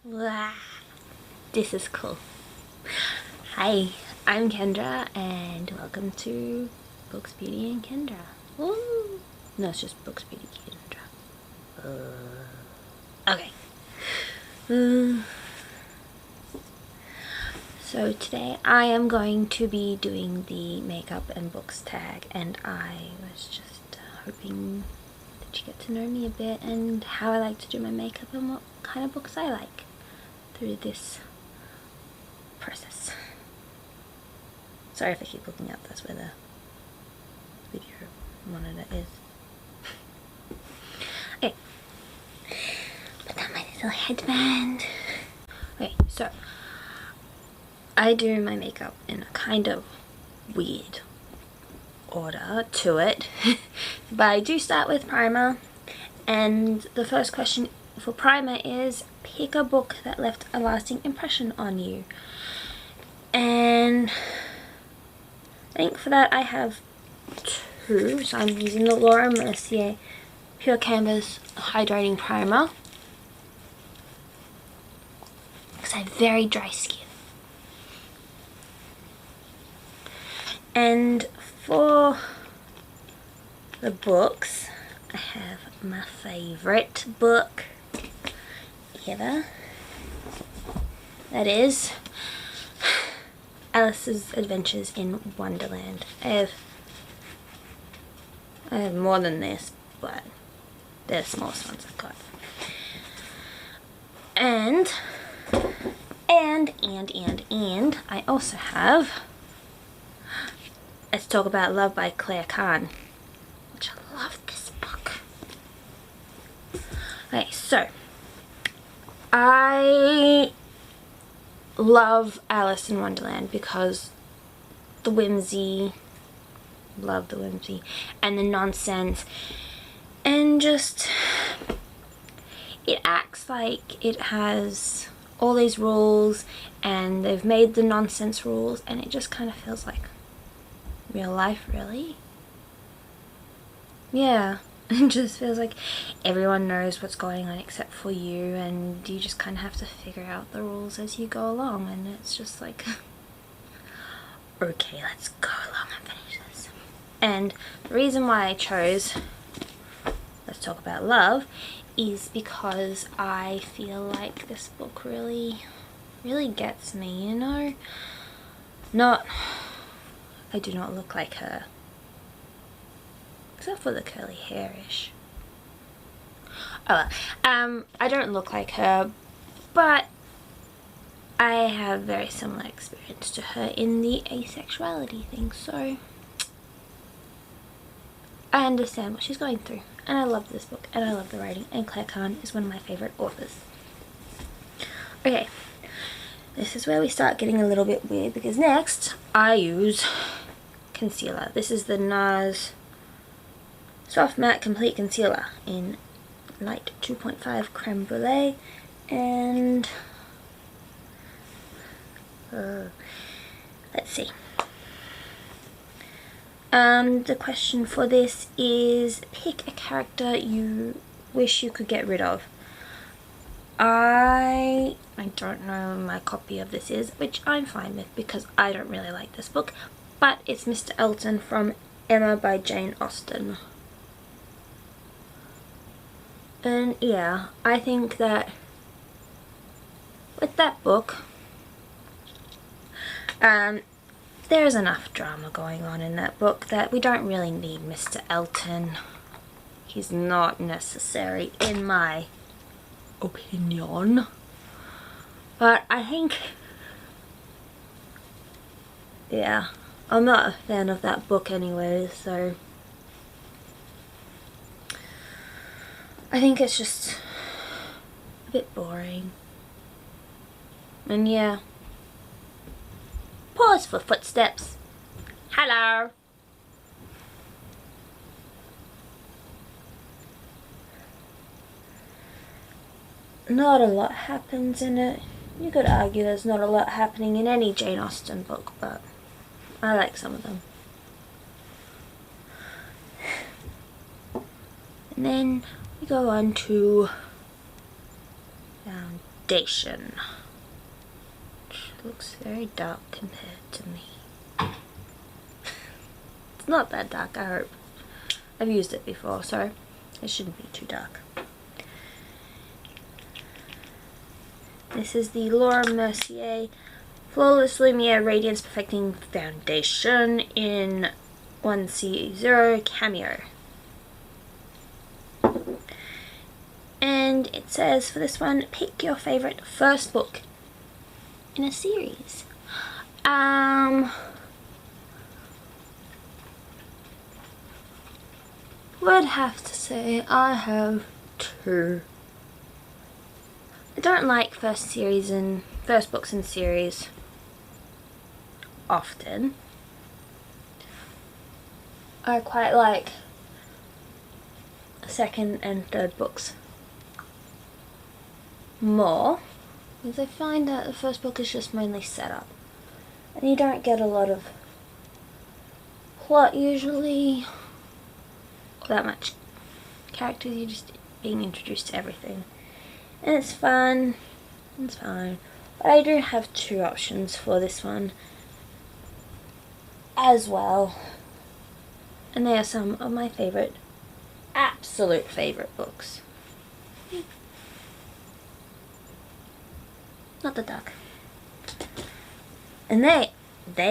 Wow, this is cool. Hi, I'm Kendra and welcome to Books, Beauty and Kendra. Ooh. No, it's just Books, Beauty, Kendra. Okay. So today I am going to be doing the makeup and books tag, and I was just hoping that you get to know me a bit and how I like to do my makeup and what kind of books I like through this process. Sorry if I keep looking up, that's where the video monitor is. Okay, put on my little headband. Okay, so I do my makeup in a kind of weird order to it, but I do start with primer, and the first question for primer is pick a book that left a lasting impression on you. And I think for that I have two, so I'm using the Laura Mercier Pure Canvas Hydrating Primer because I have very dry skin. And for the books, I have my favorite book ever. That is Alice's Adventures in Wonderland. I have more than this, but they're the smallest ones I've got. And I also have Let's Talk About Love by Claire Kahn, which I love this book. Okay, so I love Alice in Wonderland because the whimsy, love the whimsy, and the nonsense, and just it acts like it has all these rules and they've made the nonsense rules, and it just kind of feels like real life, really. Yeah. It just feels like everyone knows what's going on except for you, and you just kind of have to figure out the rules as you go along, and it's just like okay, let's go along and finish this. And the reason why I chose Let's Talk About Love is because I feel like this book really gets me, you know. I do not look like her, except for the curly hairish. Oh well, I don't look like her, but I have very similar experience to her in the asexuality thing, so I understand what she's going through, and I love this book, and I love the writing, and Claire Kahn is one of my favorite authors. Okay, this is where we start getting a little bit weird, because next I use concealer. This is the NARS Soft Matte Complete Concealer in Light 2.5 Creme Brulee, and let's see. The question for this is pick a character you wish you could get rid of. I don't know my copy of this is, which I'm fine with because I don't really like this book, but it's Mr. Elton from Emma by Jane Austen. And yeah, I think that with that book, there's enough drama going on in that book that we don't really need Mr. Elton. He's not necessary in my opinion. But I think, yeah, I'm not a fan of that book anyway, so I think it's just a bit boring. And yeah. Pause for footsteps. Hello. Not a lot happens in it. You could argue there's not a lot happening in any Jane Austen book, but I like some of them. And then we go on to foundation, which looks very dark compared to me. It's not that dark, I hope. I've used it before, so it shouldn't be too dark. This is the Laura Mercier Flawless Lumiere Radiance Perfecting Foundation in 1C0 Cameo. And it says for this one, pick your favorite first book in a series. Would have to say I have two. I don't like first books in series often. I quite like second and third books more, because I find that the first book is just mainly setup and you don't get a lot of plot usually, or that much characters. You're just being introduced to everything and it's fun, it's fine. But I do have two options for this one as well, and they are some of my favorite, absolute favorite books. Not the duck. And they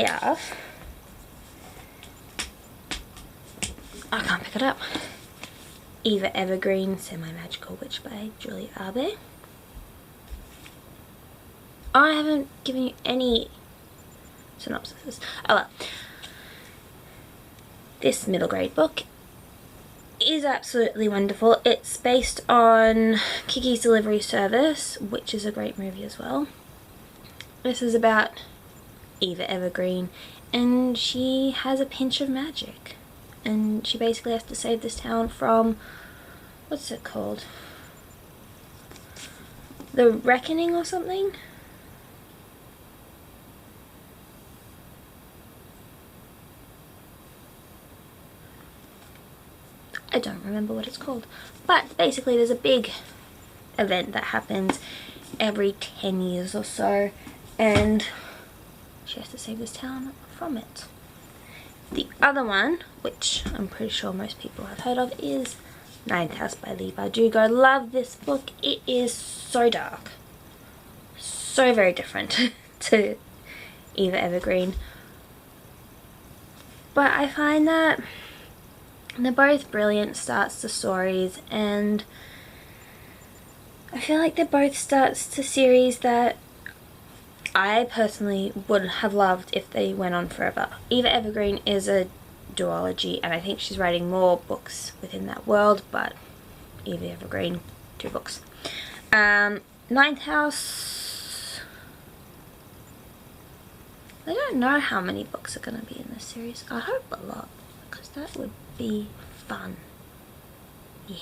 are, I can't pick it up, Eva Evergreen Semi-Magical Witch by Julie Arbe. I haven't given you any synopsises. Oh well. This middle grade book is absolutely wonderful. It's based on Kiki's Delivery Service, which is a great movie as well. This is about Eva Evergreen, and she has a pinch of magic, and she basically has to save this town from, what's it called? The Reckoning or something? I don't remember what it's called, but basically there's a big event that happens every 10 years or so, and she has to save this town from it. The other one, which I'm pretty sure most people have heard of, is Ninth House by Leigh Bardugo. Love this book. It is so dark, so very different to Eva Evergreen, but I find that they're both brilliant starts to stories, and I feel like they're both starts to series that I personally would have loved if they went on forever. Eva Evergreen is a duology, and I think she's writing more books within that world, but Eva Evergreen, 2 books. Ninth House, I don't know how many books are going to be in this series. I hope a lot, because that would be fun. Yeah.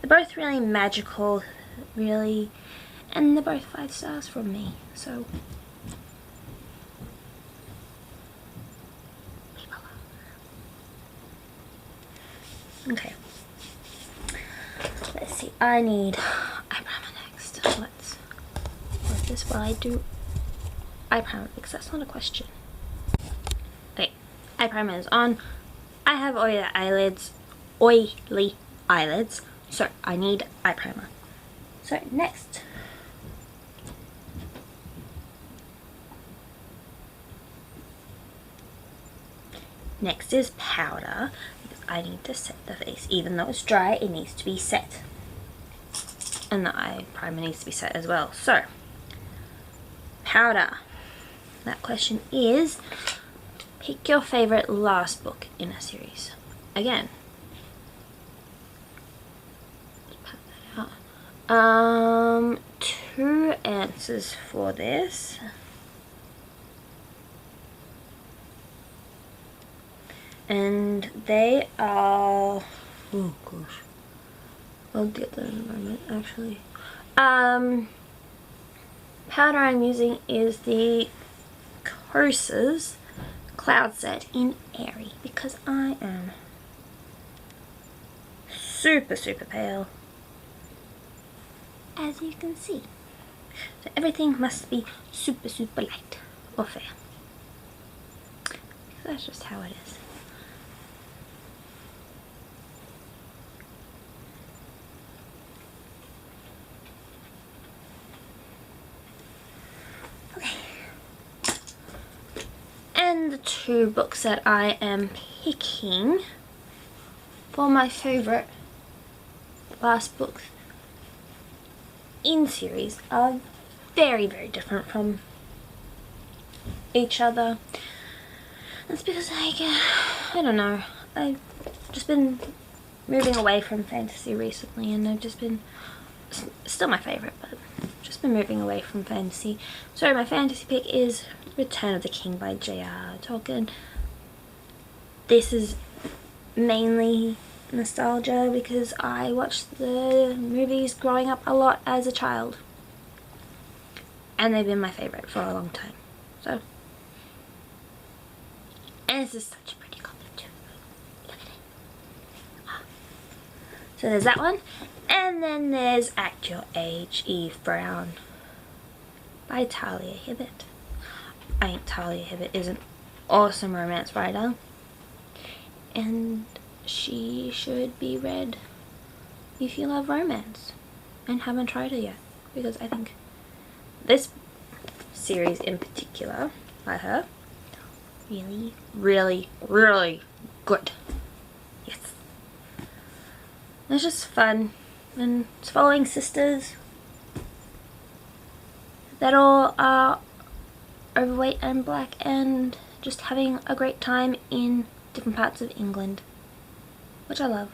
They're both really magical, really, and they're both 5 stars from me, so okay. Let's see, I need eye primer next. Let's work this while I do eye primer, because that's not a question. Okay, eye primer is on. I have oily eyelids, so I need eye primer. So next, is powder, because I need to set the face. Even though it's dry, it needs to be set, and the eye primer needs to be set as well. So powder, that question is, pick your favorite last book in a series. Again, two answers for this. And they are, oh gosh, I'll get them in a moment actually. Powder I'm using is the Kosas Cloud Set in Airy, because I am super pale, as you can see. So everything must be super light or fair. That's just how it is. Okay. And the two books that I am picking for my favorite last books in series are very different from each other. That's because I don't know, I've just been moving away from fantasy recently, and I've just been, still my favorite, but just been moving away from fantasy. So my fantasy pick is Return of the King by J.R.R. Tolkien. This is mainly nostalgia because I watched the movies growing up a lot as a child, and they've been my favorite for a long time. So, and this is such a pretty copy too. Look at it. So there's that one, and then there's At Your Age, Eve Brown by Talia Hibbert. I think Talia Hibbert is an awesome romance writer, and she should be read if you love romance and haven't tried it yet, because I think this series in particular by her really good. Yes, it's just fun, and it's following sisters that all are overweight and black and just having a great time in different parts of England, which I love.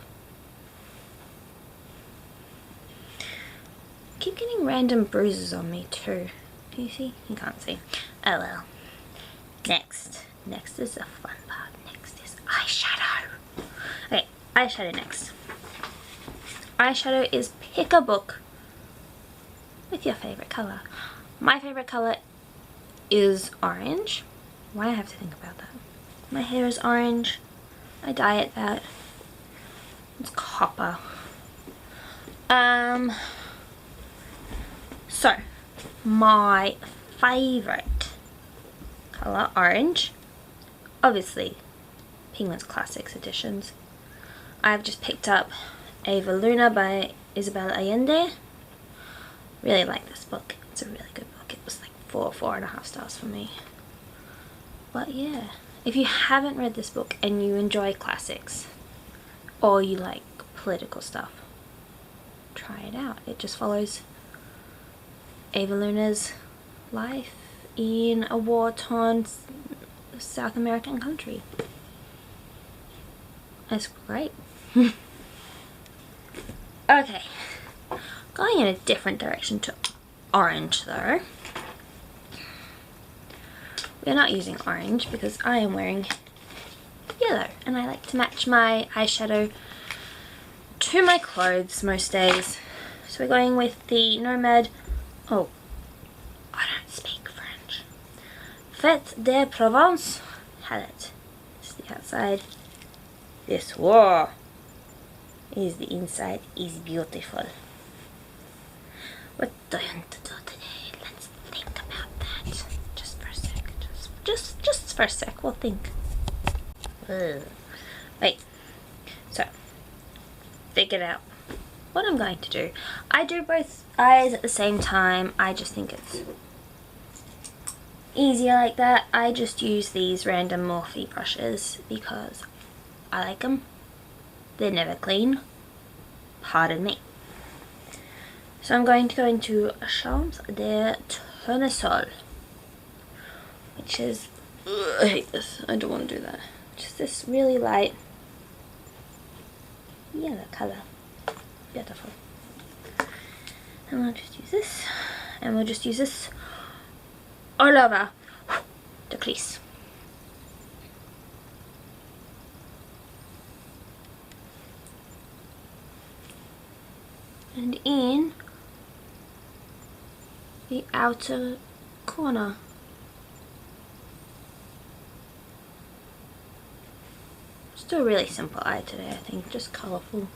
I keep getting random bruises on me too. Can you see? You can't see. Oh well. Next is the fun part. Next is eyeshadow. Okay, eyeshadow next. Eyeshadow is pick a book with your favorite color. My favorite color is orange. Why I have to think about that? My hair is orange. I dye it that. It's copper. So my favorite color, orange. Obviously, Penguin's Classics editions. I've just picked up Ava Luna by Isabel Allende. Really like this book. It's a really good book. It was like 4.5 stars for me. But yeah, if you haven't read this book and you enjoy classics, or you like political stuff, try it out. It just follows Ava Luna's life in a war-torn South American country. It's great. Okay, going in a different direction to orange though. We're not using orange because I am wearing yellow, and I like to match my eyeshadow to my clothes most days. So we're going with the Nomad, oh, I don't speak French, Fête de Provence palette. This is the outside. This war is the inside, is beautiful. What do you want to do today? Let's think about that. Just for a sec. Just for a sec, we'll think. Wait. So, figured out what I'm going to do. I do both eyes at the same time. I just think it's easier like that. I just use these random Morphe brushes because I like them. They're never clean. Pardon me. So I'm going to go into Champs de Tournesol, which is, I hate this, I don't want to do that. Just this really light yellow colour. Beautiful. And we'll just use this, and we'll just use this all over the crease. And in the outer corner. Still a really simple eye today, I think, just colourful.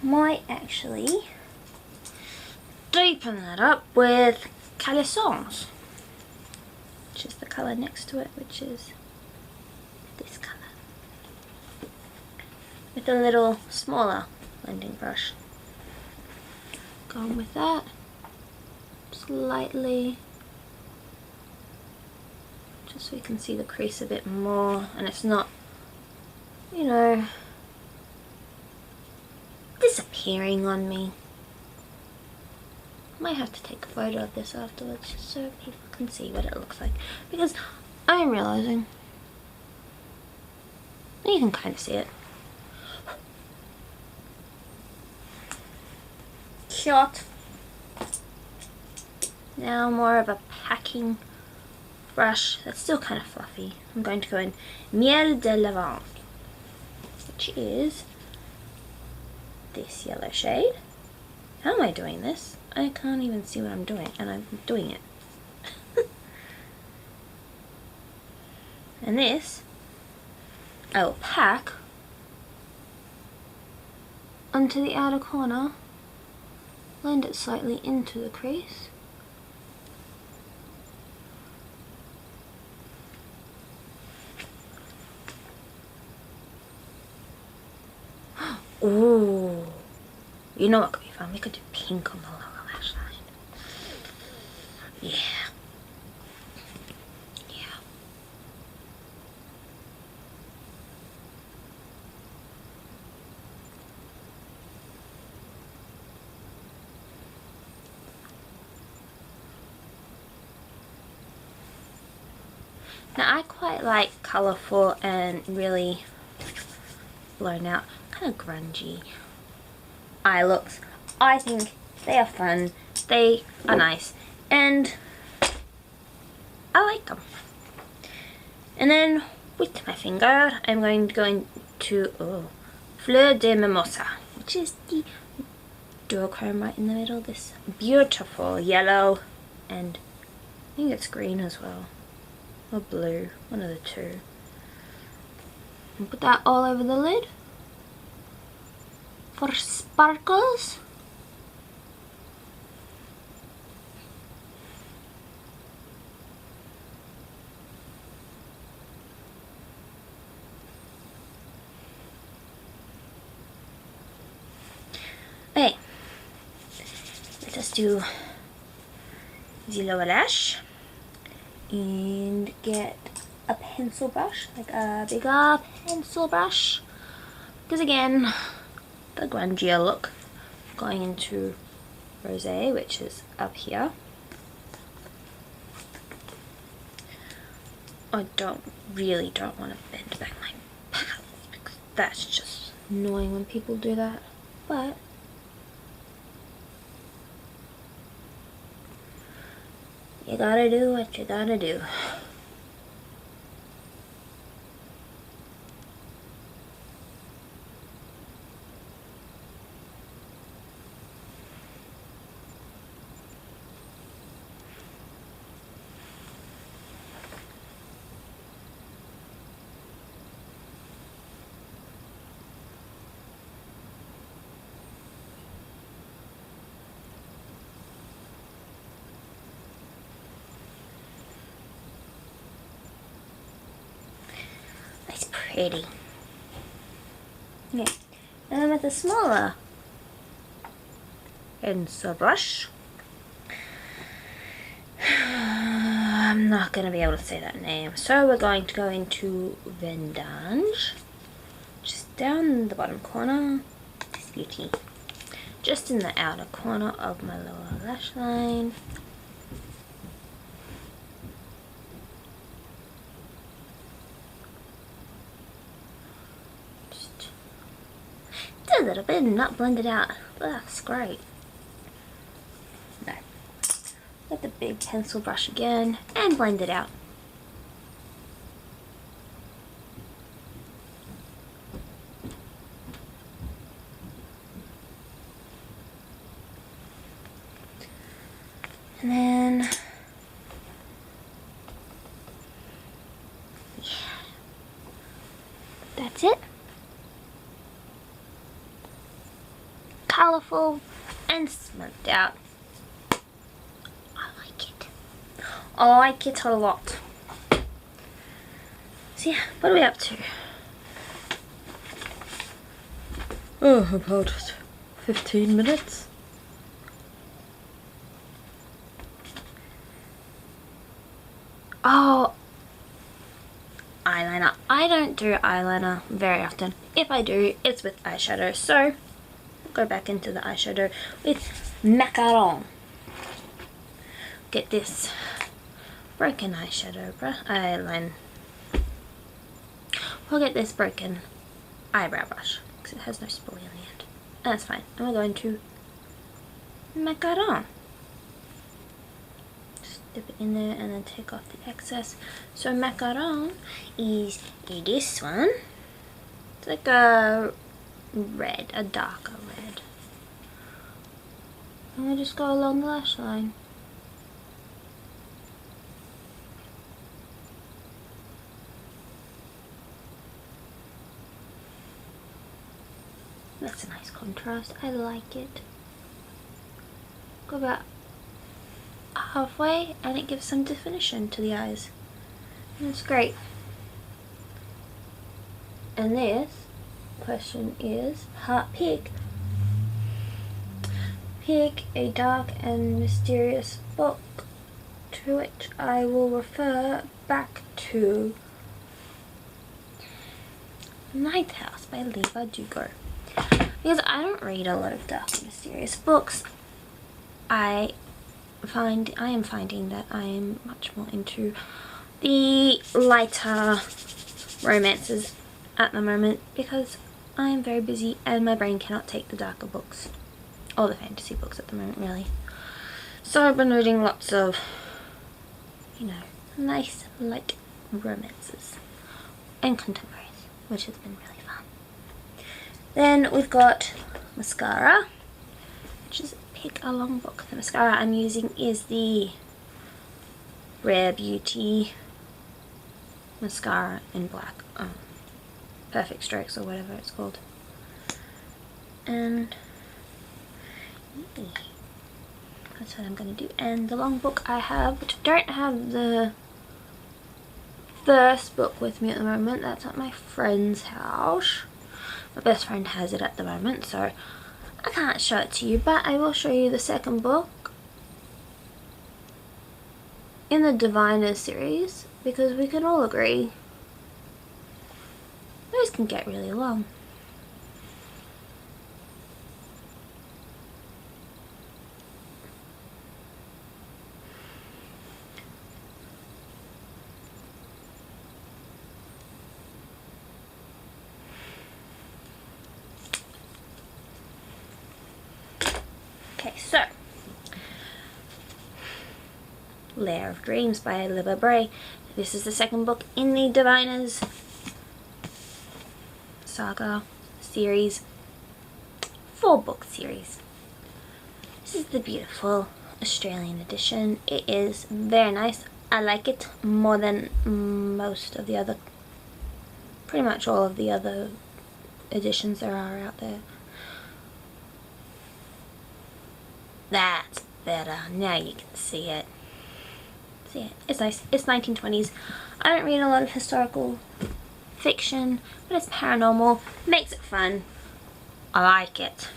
might actually deepen that up with calisons, which is the colour next to it, which is this colour, with a little smaller blending brush. Going with that slightly, just so you can see the crease a bit more, and it's not, you know, disappearing on me. Might have to take a photo of this afterwards just so people can see what it looks like, because I'm realizing you can kind of see it. Shot. Now more of a packing brush that's still kind of fluffy. I'm going to go in Miel de Lavande, which is this yellow shade. How am I doing this? I can't even see what I'm doing, and I'm doing it. And this I will pack onto the outer corner, blend it slightly into the crease. Ooh, you know what could be fun? We could do pink on the lower lash line. Yeah. Yeah. Now I quite like colourful and really blown out, kind of grungy eye looks. I think they are fun, they are nice, and I like them. And then with my finger, I'm going to go into Fleur de Mimosa, which is the duochrome right in the middle. This beautiful yellow, and I think it's green as well, or blue, one of the two. And put that all over the lid for sparkles. Okay, let us do the lower lash and get a pencil brush, like a bigger pencil brush, because again, the grungier look, going into rosé, which is up here. I really don't want to bend back my palettes, because that's just annoying when people do that, but you gotta do what you gotta do. That's pretty. Okay, and then with a smaller pencil brush, I'm not going to be able to say that name, so we're going to go into Vendange, just down the bottom corner, this beauty, just in the outer corner of my lower lash line. Just do a little bit and not blend it out. That's great. No. Get the big pencil brush again and blend it out. And then, yeah, that's it. colourful and smoked out. I like it. I like it a lot. So yeah, what are we up to? Oh, about 15 minutes. Oh, eyeliner. I don't do eyeliner very often. If I do, it's with eyeshadow. So, I'll go back into the eyeshadow with macaron. Get this broken eyeshadow eyeliner. We'll get this broken eyebrow brush because it has no spoolie on the end. And that's fine. And we're going to macaron. Dip it in there and then take off the excess. So macaron is this one. It's like a red, a darker red. And we'll just go along the lash line. That's a nice contrast. I like it. Go about halfway and it gives some definition to the eyes. That's great. And this question is pick a dark and mysterious book to which I will refer back to. Ninth House by Leigh Bardugo. Because I don't read a lot of dark and mysterious books. I am finding that I am much more into the lighter romances at the moment because I am very busy and my brain cannot take the darker books or the fantasy books at the moment, really. So I've been reading lots of, you know, nice light romances and contemporaries, which has been really fun. Then we've got mascara, which is pick a long book. The mascara I'm using is the Rare Beauty mascara in black. Perfect Strokes or whatever it's called. And yeah, that's what I'm going to do. And the long book I have, which I don't have the first book with me at the moment. That's at my friend's house. My best friend has it at the moment, so I can't show it to you, but I will show you the second book in the Diviners series, because we can all agree those can get really long. Okay, so Lair of Dreams by Leigh Bray. This is the second book in the Diviners saga series, 4-book series. This is the beautiful Australian edition. It is very nice. I like it more than most of the other, pretty much all of the other editions there are out there. That's better. Now you can see it. See it. It's nice. It's 1920s. I don't read a lot of historical fiction, but it's paranormal. Makes it fun. I like it.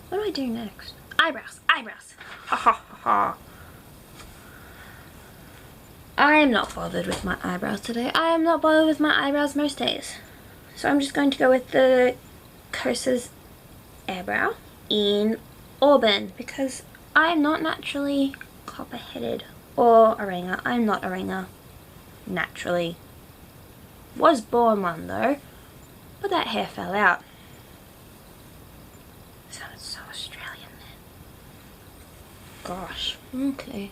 What do I do next? Eyebrows. Eyebrows. Ha ha ha ha. I am not bothered with my eyebrows today. I am not bothered with my eyebrows most days. So I'm just going to go with the Kosas Airbrow in Auburn because I'm not naturally copper-headed or a ringer. I'm not a ringer naturally. Was born one though, but that hair fell out. So it's so Australian then. Gosh. Okay.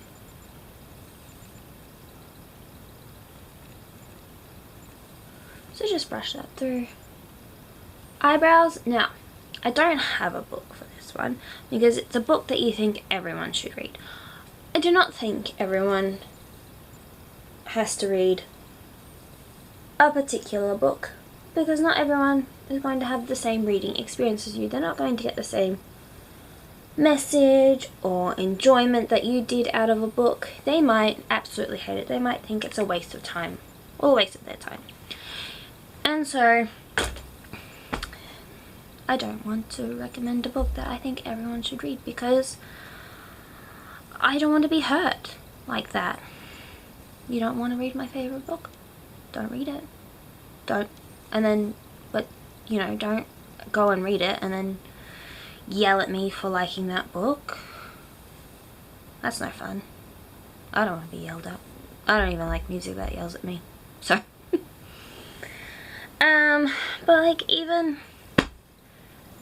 So just brush that through. Eyebrows. Now, I don't have a book for this one because it's a book that you think everyone should read. I do not think everyone has to read a particular book because not everyone is going to have the same reading experience as you. They're not going to get the same message or enjoyment that you did out of a book. They might absolutely hate it. They might think it's a waste of time, or a waste of their time. And so I don't want to recommend a book that I think everyone should read, because I don't want to be hurt like that. You don't want to read my favorite book? Don't read it. Don't. And then, but, you know, don't go and read it and then yell at me for liking that book. That's no fun. I don't want to be yelled at. I don't even like music that yells at me. So. But like even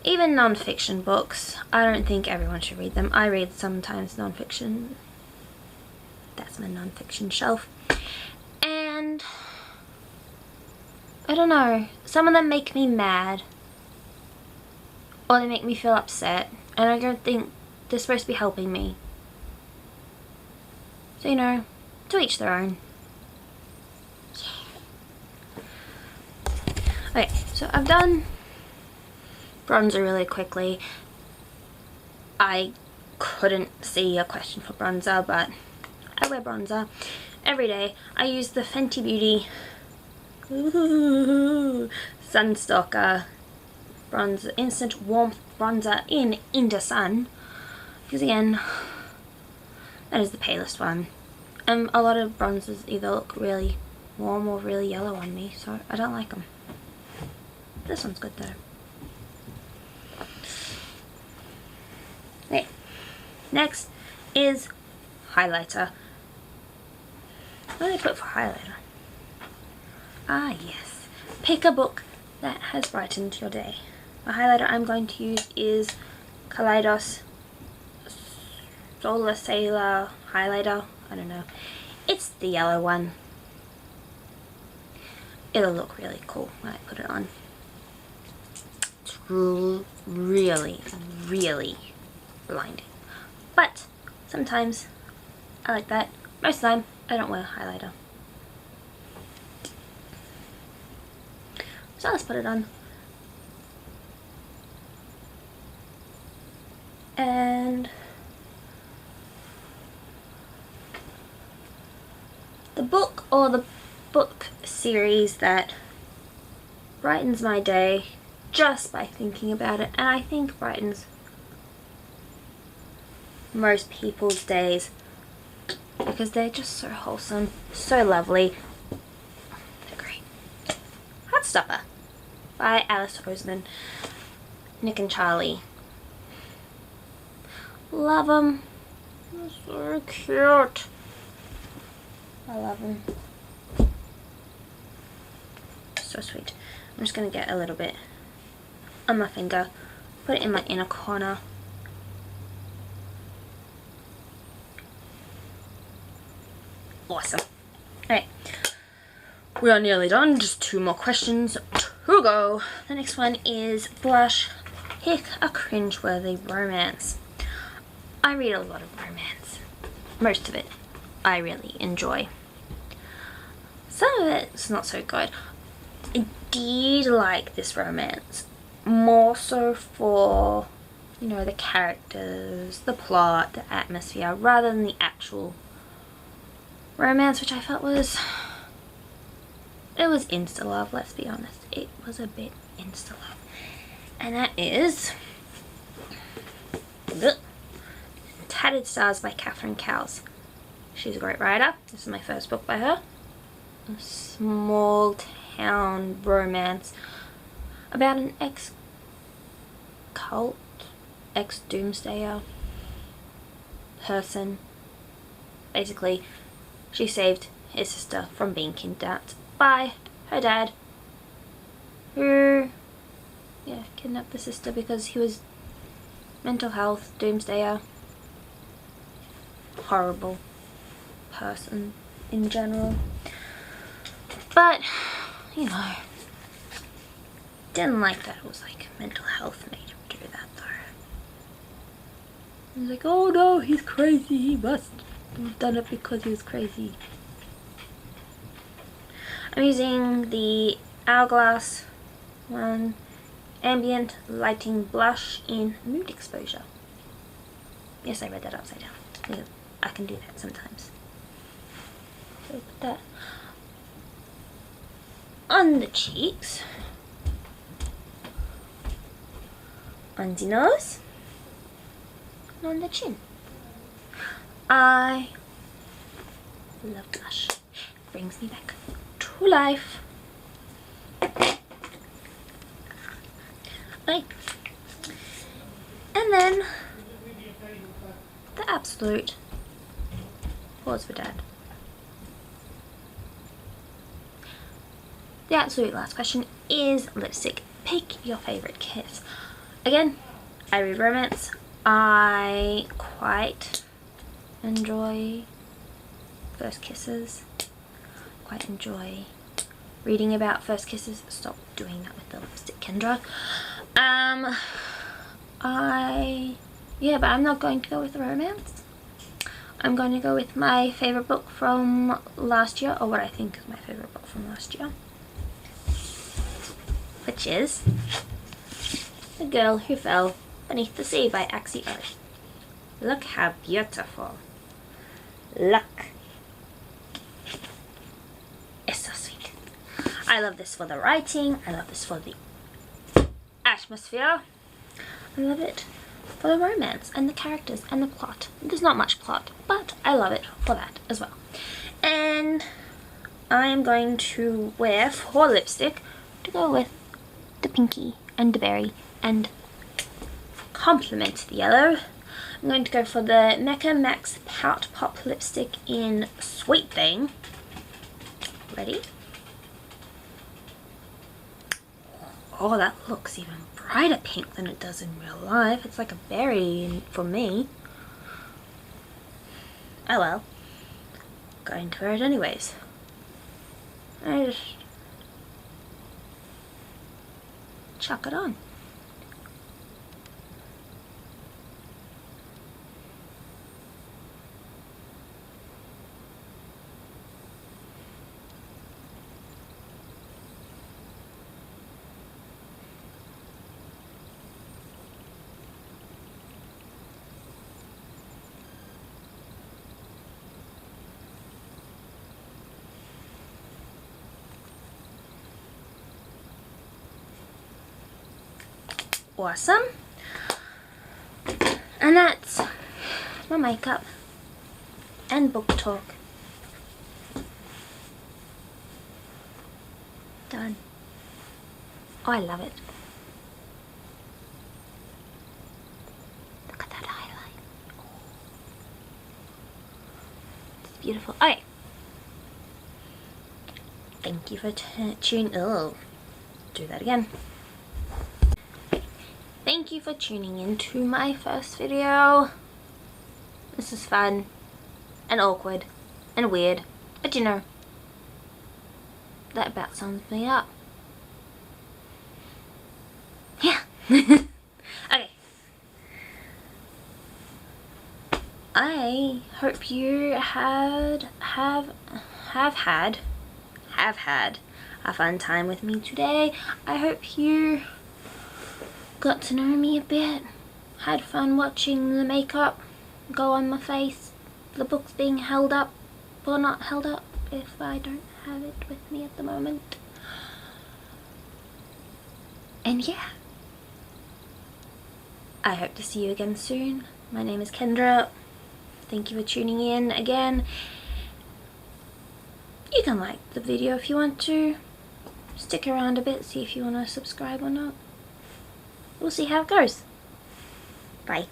non-fiction books, I don't think everyone should read them. I read sometimes non-fiction. That's my non-fiction shelf. And I don't know, some of them make me mad, or they make me feel upset, and I don't think they're supposed to be helping me. So, you know, to each their own. Okay, so I've done bronzer really quickly. I couldn't see a question for bronzer, but I wear bronzer every day. I use the Fenty Beauty Sunstalker bronzer, instant warmth bronzer in Into Sun, because again, that is the palest one. A lot of bronzers either look really warm or really yellow on me, so I don't like them. This one's good though. Okay, next is highlighter. What do I put for highlighter? Ah yes, pick a book that has brightened your day. The highlighter I'm going to use is Kaleidos Solar Sailor highlighter. I don't know. It's the yellow one. It'll look really cool when I put it on. It's really, really blinding. But sometimes I like that. Most of the time I don't wear highlighter. So let's put it on. And the book or the book series that brightens my day just by thinking about it, and I think brightens most people's days because they're just so wholesome, so lovely. They're great. Heartstopper by Alice Oseman, Nick and Charlie. Love them. They're so cute. I love them. So sweet. I'm just going to get a little bit on my finger, put it in my inner corner. Awesome. Alright, we are nearly done. Just 2 more questions to go. The next one is blush. Pick a cringeworthy romance. I read a lot of romance. Most of it I really enjoy. Some of it's not so good. I did like this romance, more so for, you know, the characters, the plot, the atmosphere, rather than the actual romance, which I felt was, it was insta-love, let's be honest. It was a bit insta-love. And that is Tattered Stars by Catherine Cowles. She's a great writer. This is my first book by her. A small town romance about an ex-cult, ex-doomsdayer person. Basically, she saved his sister from being kidnapped by her dad, who, yeah, kidnapped the sister because he was mental health, doomsdayer, horrible person in general. But, you know, didn't like that it was like mental health made him do that though. I was like, oh no, he's crazy, he must have done it because he was crazy. I'm using the Hourglass one ambient lighting blush in nude exposure. Yes, I read that upside down. Yeah, I can do that sometimes. So put that on the cheeks, on the nose, and on the chin. I love blush. Brings me back to life. Right. And then the absolute pause for dad. The absolute last question is lipstick. Pick your favorite kiss. Again, I read romance. I quite enjoy first kisses. Quite enjoy reading about first kisses. Stop doing that with the lipstick, Kendra. Yeah, but I'm not going to go with romance. I'm going to go with my favorite book from last year, or what I think is my favorite book from last year, which is The Girl Who Fell Beneath the Sea by Axie O. Look how beautiful. Look. It's so sweet. I love this for the writing. I love this for the atmosphere. I love it for the romance and the characters and the plot. There's not much plot, but I love it for that as well. And I am going to wear, for lipstick, to go with the pinky and the berry and complement the yellow. I'm going to go for the Mecca Max Pout Pop lipstick in Sweet Thing. Ready? Oh, that looks even brighter pink than it does in real life. It's like a berry for me. Oh well. Going to wear it anyways. I just chuck it on. Awesome. And that's my makeup and book talk done. Oh, I love it. Look at that highlight. Oh. It's beautiful. Okay. Thank you for tuning. Oh, do that again. Thank you for tuning in to my first video. This is fun and awkward and weird, but you know, that about sums me up. Yeah. Okay. I hope you have had a fun time with me today. I hope you got to know me a bit, had fun watching the makeup go on my face, the book's being held up, or not held up if I don't have it with me at the moment. And yeah, I hope to see you again soon. My name is Kendra. Thank you for tuning in again. You can like the video if you want to. Stick around a bit, see if you want to subscribe or not. We'll see how it goes. Bye.